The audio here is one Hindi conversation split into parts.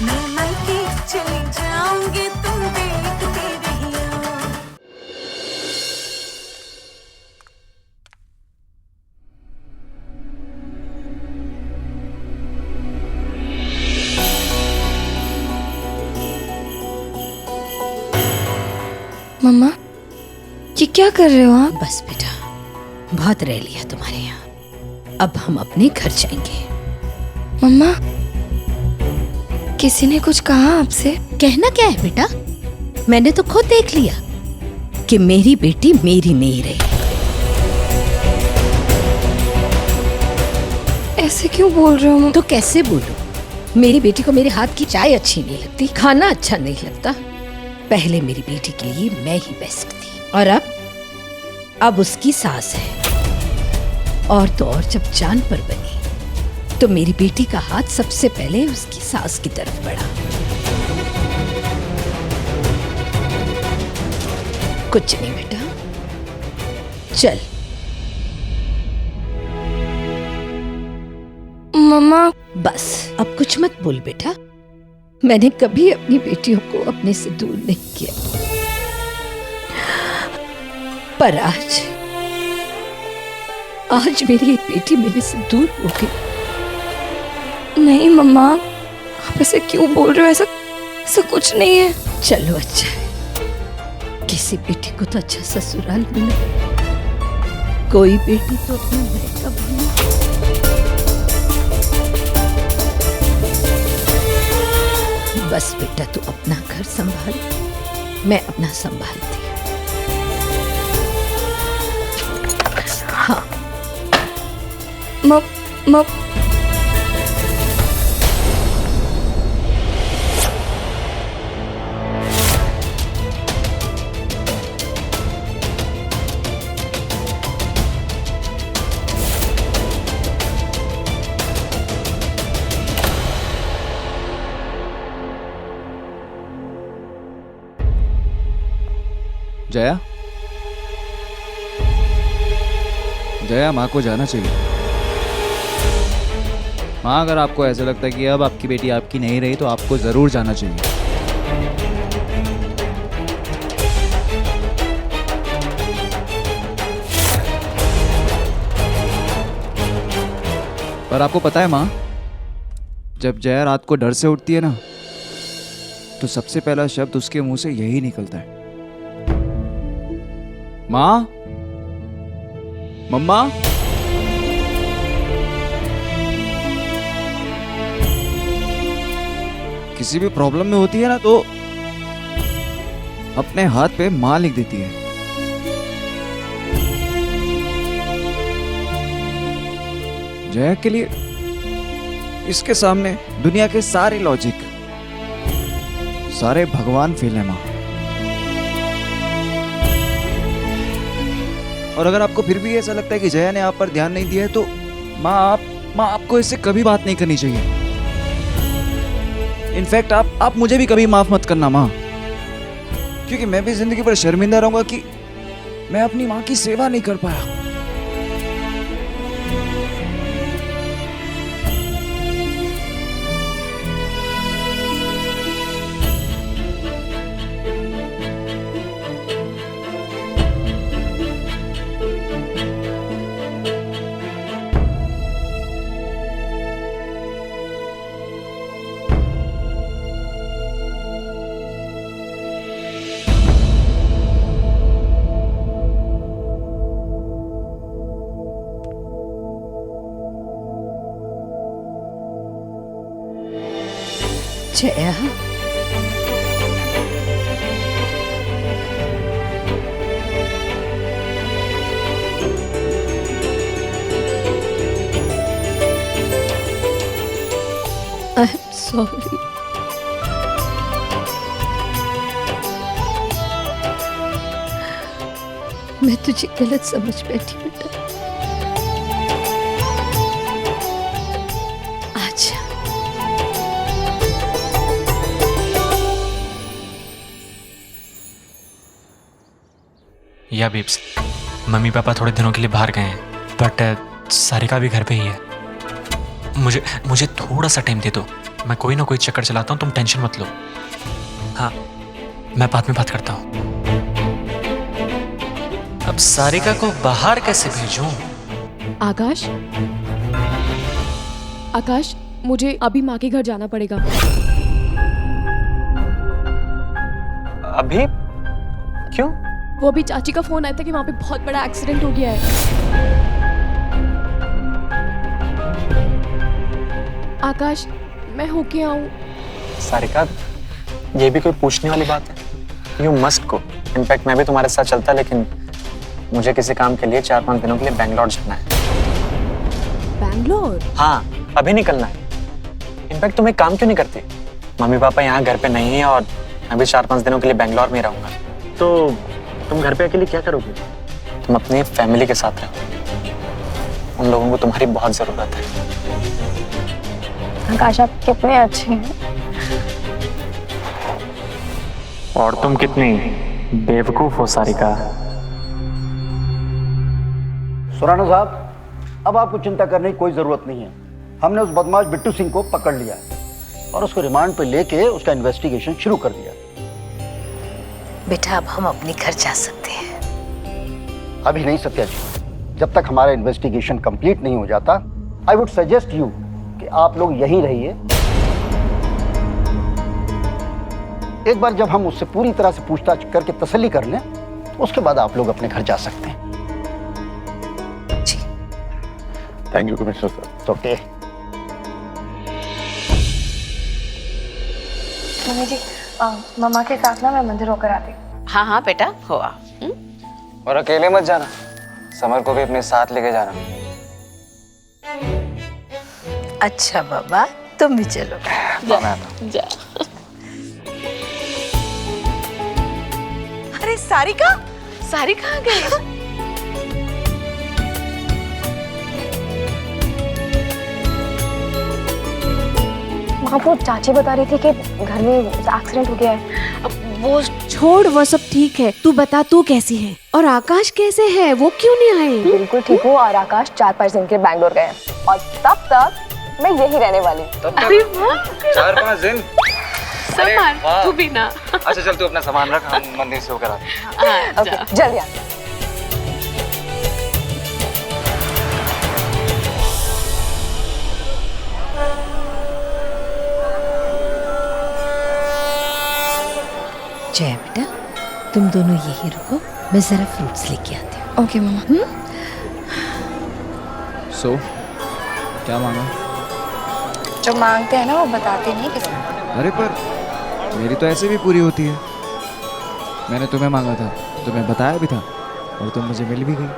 मैं मायके चली जाऊंगी, तुम देखते रहियो। मम्मा, ये क्या कर रहे हो आप? बस बेटा, बहुत रह लिया तुम्हारे यहाँ, अब हम अपने घर जाएंगे। मम्मा, किसी ने कुछ कहा आपसे? कहना क्या है बेटा, मैंने तो खुद देख लिया कि मेरी बेटी मेरी नहीं रही। ऐसे क्यों बोल रहे हो? तो कैसे बोलूं? मेरी बेटी को मेरे हाथ की चाय अच्छी नहीं लगती, खाना अच्छा नहीं लगता। पहले मेरी बेटी के लिए मैं ही बेस्ट थी, और अब उसकी सास है। और तो और जब जान पर बनी तो मेरी बेटी का हाथ सबसे पहले उसकी सास की तरफ बढ़ा। कुछ नहीं बेटा, चल। मम्मा, बस अब कुछ मत बोल बेटा, मैंने कभी अपनी बेटियों को अपने से दूर नहीं किया, पर आज मेरी एक बेटी मेरे से दूर हो गई। नहीं मम्मा, आप ऐसे क्यों बोल रहे हो? ऐसा कुछ नहीं है। चलो अच्छा है, किसी बेटी को तो अच्छा ससुराल मिला, कोई बेटी तो अपना मायका भूली। बस बेटा, तू अपना घर संभाल, मैं अपना संभालती हूँ। हाँ। जया, जया, माँ को जाना चाहिए। माँ, अगर आपको ऐसा लगता है कि अब आपकी बेटी आपकी नहीं रही तो आपको जरूर जाना चाहिए। पर आपको पता है माँ, जब जया रात को डर से उठती है ना, तो सबसे पहला शब्द उसके मुंह से यही निकलता है, माँ, मम्मा। किसी भी प्रॉब्लम में होती है ना तो अपने हाथ पे माँ लिख देती है। जया के लिए इसके सामने दुनिया के सारे लॉजिक, सारे भगवान फेल है माँ। और अगर आपको फिर भी ऐसा लगता है कि जया ने आप पर ध्यान नहीं दिया है तो माँ आपको इससे कभी बात नहीं करनी चाहिए। इनफैक्ट आप मुझे भी कभी माफ मत करना माँ, क्योंकि मैं भी जिंदगी पर शर्मिंदा रहूंगा कि मैं अपनी माँ की सेवा नहीं कर पाया। Jaya, I am sorry. मैं तुझे गलत समझ बैठी बेटा। अच्छा, या बेब्स, मम्मी पापा थोड़े दिनों के लिए बाहर गए हैं, बट सारिका भी घर पे ही है। मुझे थोड़ा सा टाइम दे दो, मैं कोई ना कोई चक्कर चलाता हूँ, तुम टेंशन मत लो। हाँ, मैं बाद में बात करता हूँ। अब सारिका को बाहर कैसे भेजूं? आकाश, आकाश, मुझे अभी माँ के घर जाना पड़ेगा। अभी? क्यों? वो अभी चाची का फोन आया था कि वहाँ पे बहुत बड़ा एक्सीडेंट हो गया है। आकाश, मैं होके आऊँ? सारिका, ये भी कोई पूछने वाली बात है? You must go. इनफैक्ट मैं भी तुम्हारे साथ चलता, लेकिन मुझे किसी काम के लिए 4-5 दिनों के लिए बैंगलोर जाना है। बैंगलोर? हाँ, अभी निकलना है। इनफैक्ट तुम एक काम क्यों नहीं करती? मम्मी पापा यहाँ घर पे नहीं है और मैं भी 4-5 दिनों के लिए बैंगलोर में रहूंगा, तो तुम घर पे अकेले क्या करोगी? तुम अपनी फैमिली के साथ रहो। उन लोगों को तुम्हारी बहुत जरूरत है। आकाश, आप कितने अच्छे हैं। और तुम कितनी बेवकूफ हो सारिका। सुराना साहब, अब आपको चिंता करने की कोई जरूरत नहीं है। हमने उस बदमाश बिट्टू सिंह को पकड़ लिया है और उसको रिमांड पे लेके उसका इन्वेस्टिगेशन शुरू कर दिया। बेटा, अब हम अपने घर जा सकते हैं। अभी नहीं सत्या जी, जब तक हमारा इन्वेस्टिगेशन कंप्लीट नहीं हो जाता, आई वुड सजेस्ट यू कि आप लोग यहीं रहिए। एक बार जब हम उससे पूरी तरह से पूछताछ करके तसल्ली कर लें, तो उसके बाद आप लोग अपने घर जा सकते हैं। जी। Thank you commissioner sir. Okay. Mummy ji, मम्मा के साथ ना मैं मंदिर होकर आती। हाँ हाँ बेटा, हो आ। और अकेले मत जाना, समर को भी अपने साथ लेके जाना। अच्छा बाबा, तुम भी चलो। जा। अरे सारिका, सारिका आ गई। वहाँ वो चाची बता रही थी कि घर में एक्सीडेंट हो गया है। अब वो छोड़, वो सब ठीक है। तू बता, तू कैसी है और आकाश कैसे है? वो क्यों नहीं आए? बिल्कुल ठीक हूँ और आकाश 4-5 दिन के लिए बैंगलोर गए हैं और तब तक मैं यही रहने वाली। 4-5 दिन? सामान तू भी ना। अच्छा चल, तू अपना सामान रख, हम मंदिर से होकर आते हैं। ओके, जल्दी आ। जय बेटा, तुम दोनों यही रुको, मैं जरा फ्रूट्स लेके आती हूँ। ओके मम्मा। सो क्या मांगा? जो मांगते हैं ना वो बताते नहीं किसी को। अरे पर मेरी तो ऐसे भी पूरी होती है। मैंने तुम्हें मांगा था, तुम्हें बताया भी था और तुम मुझे मिल भी गई।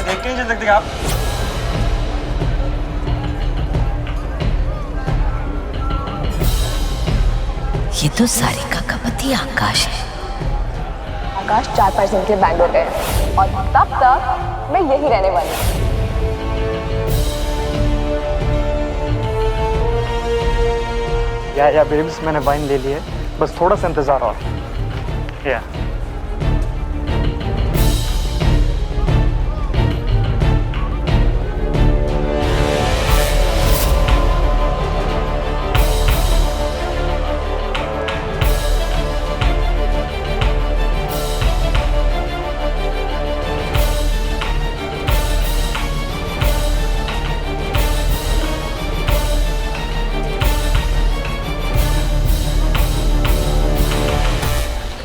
देखते हैं जल्दी आप। ये तो सारिका का पति आकाश है। आकाश 4-5 दिन के लिए बैंगलोर गए हैं और तब तक मैं यही रहने वाली हूँ। या बेब्स, मैंने वाइन ले ली है, बस थोड़ा सा इंतजार और। या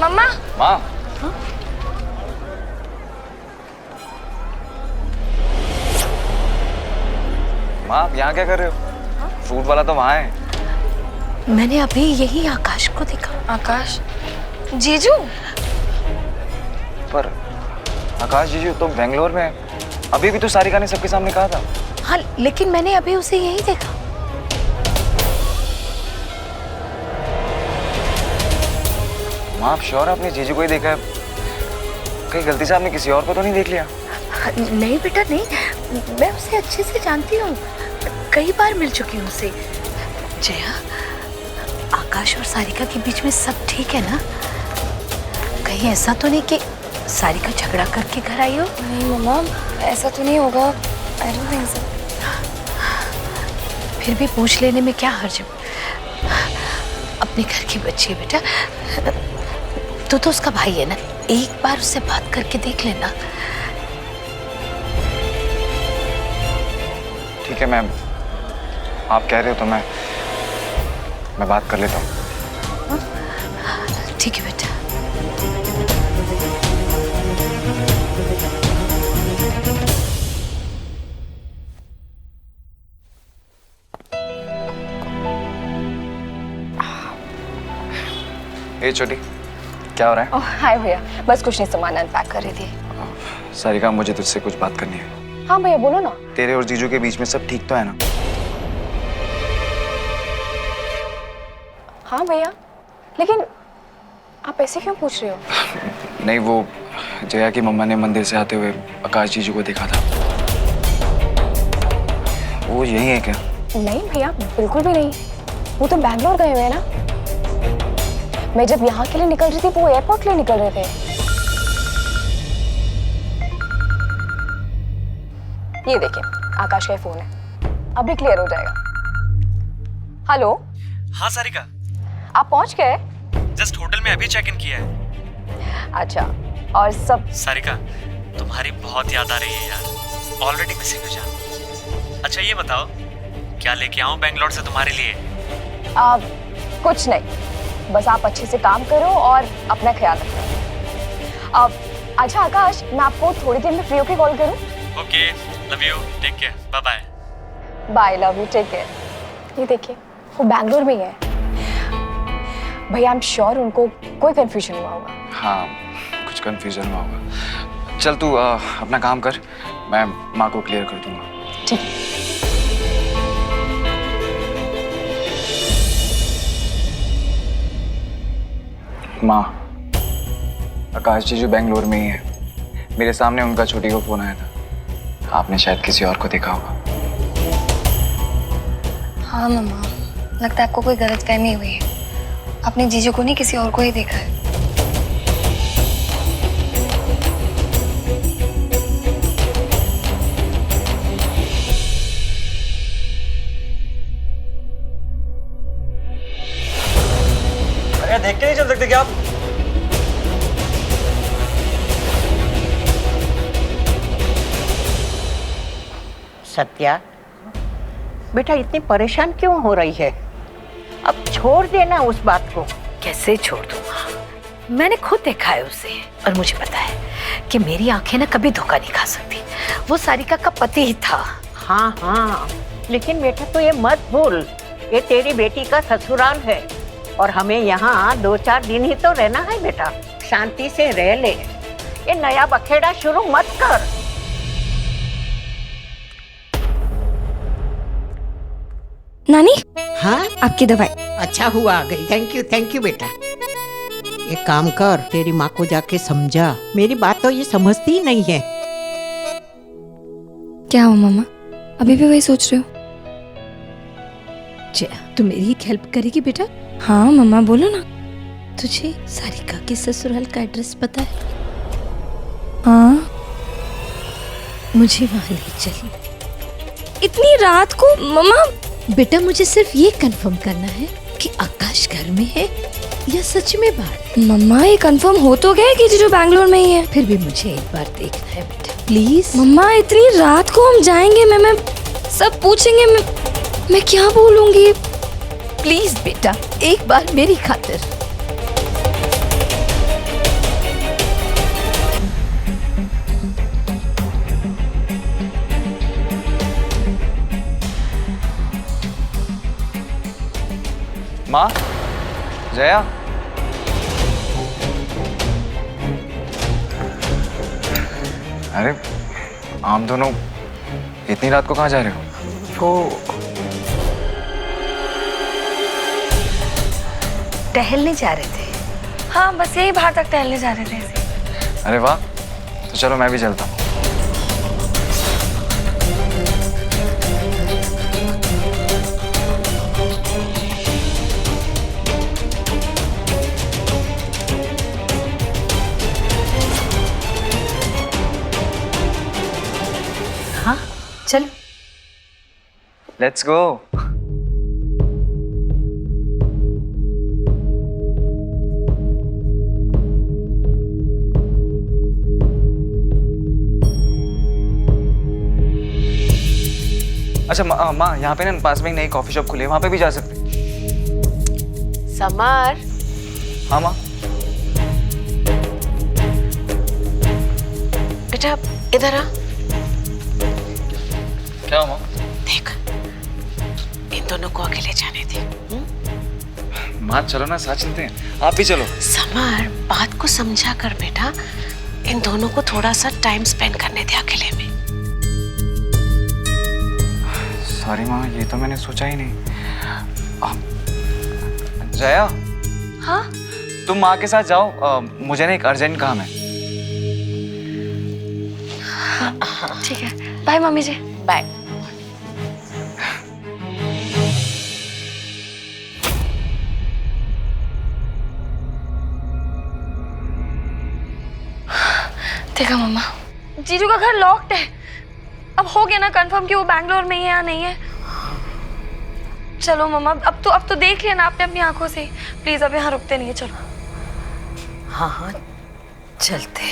मम्मा। माँ, माँ आप यहाँ क्या कर रहे हो? फ्रूट वाला तो वहाँ है। मैंने अभी यही आकाश को देखा। आकाश? जीजू? पर आकाश जीजू तो बेंगलोर में है। अभी भी तो सारिका ने सबके सामने कहा था। हाँ, लेकिन मैंने अभी उसे यही देखा। माँ आप श्योर आपने जीजू को ही देखा है? कहीं गलती से आपने किसी और को तो नहीं देख लिया? नहीं बेटा नहीं, मैं उसे अच्छे से जानती हूँ। कई बार मिल चुकी हूँ उससे। जया, आकाश और सारिका के बीच में सब ठीक है ना? कहीं ऐसा तो नहीं कि सारिका झगड़ा करके घर आई हो? नहीं मम्मा, ऐसा तो नहीं होगा। I don't think so. फिर भी पूछ लेने में क्या हर्ज है? अपने घर की बच्ची है बेटा, तू तो उसका भाई है ना, एक बार उससे बात करके देख लेना। ठीक है मैम, आप कह रहे हो तो मैं बात कर लेता हूँ। ठीक है बेटा। ए छोटी, क्या हो रहा है? ओह हाय भैया, बस कुछ नहीं, सामान अनपैक कर रही थी। सारिका, मुझे तुझसे कुछ बात करनी है। हाँ भैया बोलो ना। तेरे और जीजू के बीच में सब ठीक तो है ना? हाँ भैया, लेकिन आप ऐसे क्यों पूछ रहे हो? नहीं, वो जया की मम्मा ने मंदिर से आते हुए आकाश जीजू को देखा था। वो यही है क्या? नहीं भैया, बिल्कुल भी नहीं। वो तो बैंगलोर गए हुए हैं ना। मैं जब यहाँ के लिए निकल रही थी, वो एयरपोर्ट के लिए निकल रहे थे। ये देखिए, आकाश का फोन है, अभी क्लियर हो जाएगा। हेलो। हाँ सारिका, आप पहुंच गए? जस्ट होटल में अभी चेक इन किया है। अच्छा, और सब? सारिका, तुम्हारी बहुत याद आ रही है यार, ऑलरेडी मिसिंग हो जान। अच्छा ये बताओ, क्या लेके आऊं बैंगलोर से तुम्हारे लिए? कुछ नहीं, बस आप अच्छे से काम करो और अपना ख्याल रखो। अच्छा आकाश, मैं आपको थोड़ी देर में फ्री होके कॉल करूं? Okay, love you, take care, bye bye. Bye, love you, take care. ये देखिए, वो बैंगलोर में ही है। भैया आई एम श्योर उनको कोई कंफ्यूजन हुआ होगा। हाँ, कुछ कंफ्यूजन हुआ होगा। चल तू अपना काम कर, मैं माँ को क्लियर कर दूंगा। ठीक है। माँ, आकाश जीजू बेंगलोर में ही है। मेरे सामने उनका छोटी को फोन आया था। आपने शायद किसी और को देखा होगा। हाँ मम्मा, लगता है आपको कोई गलतफहमी हुई है। आपने जीजू को नहीं, किसी और को ही देखा है। अरे देख के नहीं चल सकते क्या आप? सत्या, बेटा इतनी परेशान क्यों हो रही है? अब छोड़ देना उस बात को। कैसे छोड़ दूँ? मैंने खुद देखा है उसे, और मुझे पता है कि मेरी आंखें ना कभी धोखा नहीं खा सकती। वो सारिका का पति ही था। हाँ हाँ, लेकिन बेटा तो ये मत भूल, ये तेरी बेटी का ससुराल है और हमें यहाँ 2-4 दिन ही तो रहना है बेटा। शांति से रह ले, ये नया बखेड़ा शुरू मत कर। नानी, हाँ, आपकी दवाई। अच्छा हुआ आ गई। थैंक यू बेटा। एक काम कर, तेरी माँ को जाके समझा, मेरी बात तो ये समझती ही नहीं है। क्या हो मम्मा, अभी भी वही सोच रहे हो? जया, तू मेरी एक हेल्प करेगी बेटा? हाँ मम्मा, बोलो ना। तुझे सारिका के ससुराल का एड्रेस पता है? हाँ। मुझे वहाँ ले चली। इतनी रात को मम्मा? बेटा मुझे सिर्फ ये कंफर्म करना है कि आकाश घर में है या सच में बाहर। मम्मा ये कंफर्म हो तो गया कि जीजू बैंगलोर में ही है। फिर भी मुझे एक बार देखना है बेटा, प्लीज। मम्मा इतनी रात को हम जाएंगे, मैं सब पूछेंगे, मैं क्या बोलूंगी? प्लीज बेटा, एक बार मेरी खातिर। माँ, जया, अरे आप दोनों इतनी रात को कहाँ जा रहे हो? वो टहलने जा रहे थे। हाँ बस यही बाहर तक टहलने जा रहे थे ऐसे। अरे वाह, तो चलो मैं भी चलता हूँ। चलो। Let's go. अच्छा माँ, यहाँ पे ना पास में एक नई कॉफी शॉप खुली है, वहाँ पे भी जा सकते हैं। समर, हाँ माँ। बेटा इधर आ। क्या माँ? देख, इन दोनों को अकेले जाने दे। माँ चलो ना, साथ चलते हैं, आप भी चलो। समर, बात को समझा कर बेटा। इन दोनों को थोड़ा सा टाइम स्पेंड करने दे अकेले में। सॉरी माँ, ये तो मैंने सोचा ही नहीं। जया। हाँ? तुम माँ के साथ जाओ, मुझे ना एक अर्जेंट काम है। ठीक है, बाय मम्मी जी। बाय। देखा मम्मा, जीजू का घर लॉक्ड है। अब हो गया ना कंफर्म कि वो बैंगलोर में ही है या नहीं है। चलो मम्मा, अब तो देख लेना आपने अपनी आंखों से। प्लीज अब यहाँ रुकते नहीं है, चलो। हाँ हाँ चलते।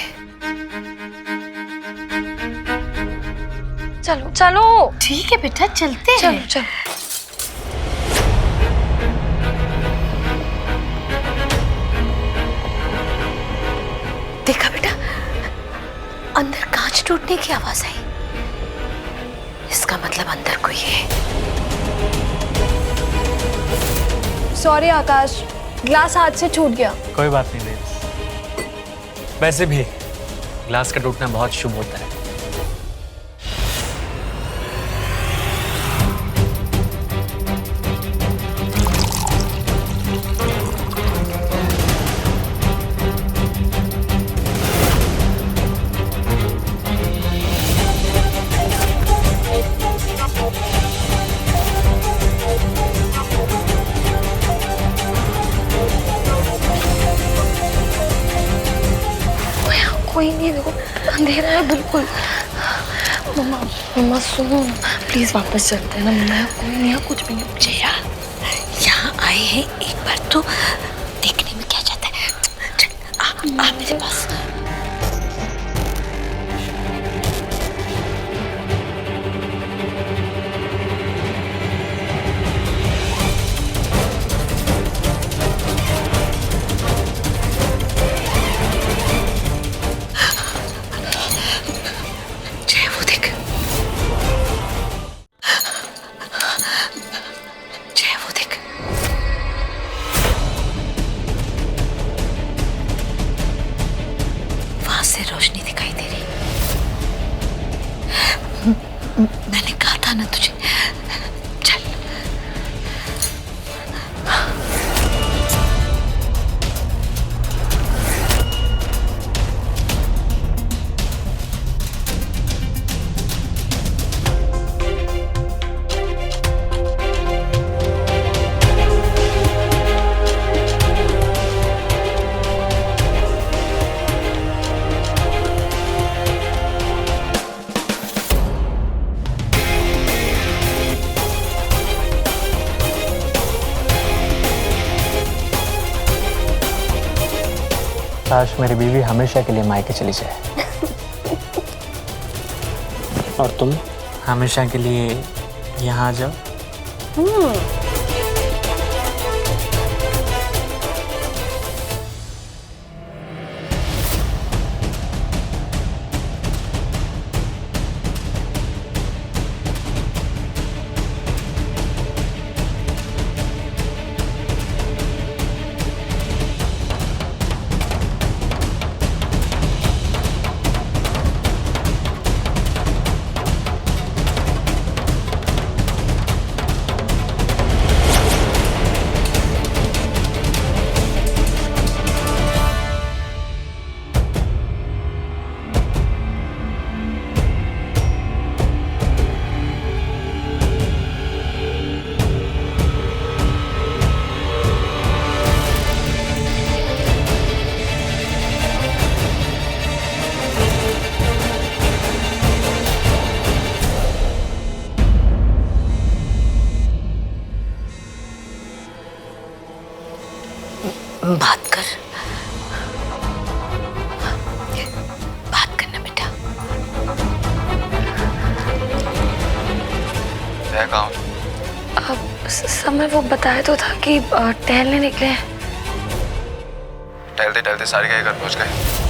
चलो चलो। ठीक है बेटा, चलते हैं। चलो चलो। देखा बेटा, अंदर कांच टूटने की आवाज आई। इसका मतलब अंदर कोई है। सॉरी आकाश, ग्लास हाथ से छूट गया। कोई बात नहीं बेब्स। वैसे भी ग्लास का टूटना बहुत शुभ होता है। कोई नहीं, देखो अंधेरा है बिल्कुल। मम्मा मम्मा सुनो, प्लीज वापस चलते हैं ना। मम्मा कोई नहीं है, कुछ भी नहीं। मुझे यार, यहाँ आए हैं, एक बार तो देखने में क्या जाता है। चल आ मेरे पास। रोशनी दिखाई दे रही। मैंने कहा था ना तुझे, चल। काश मेरी बीवी हमेशा के लिए मायके चली जाए और तुम हमेशा के लिए यहाँ आ जाओ। बात कर, बात करना बेटा। अब समय वो बताया तो था कि टहलने निकले हैं। टहलते टहलते सारे घर पहुंच गए।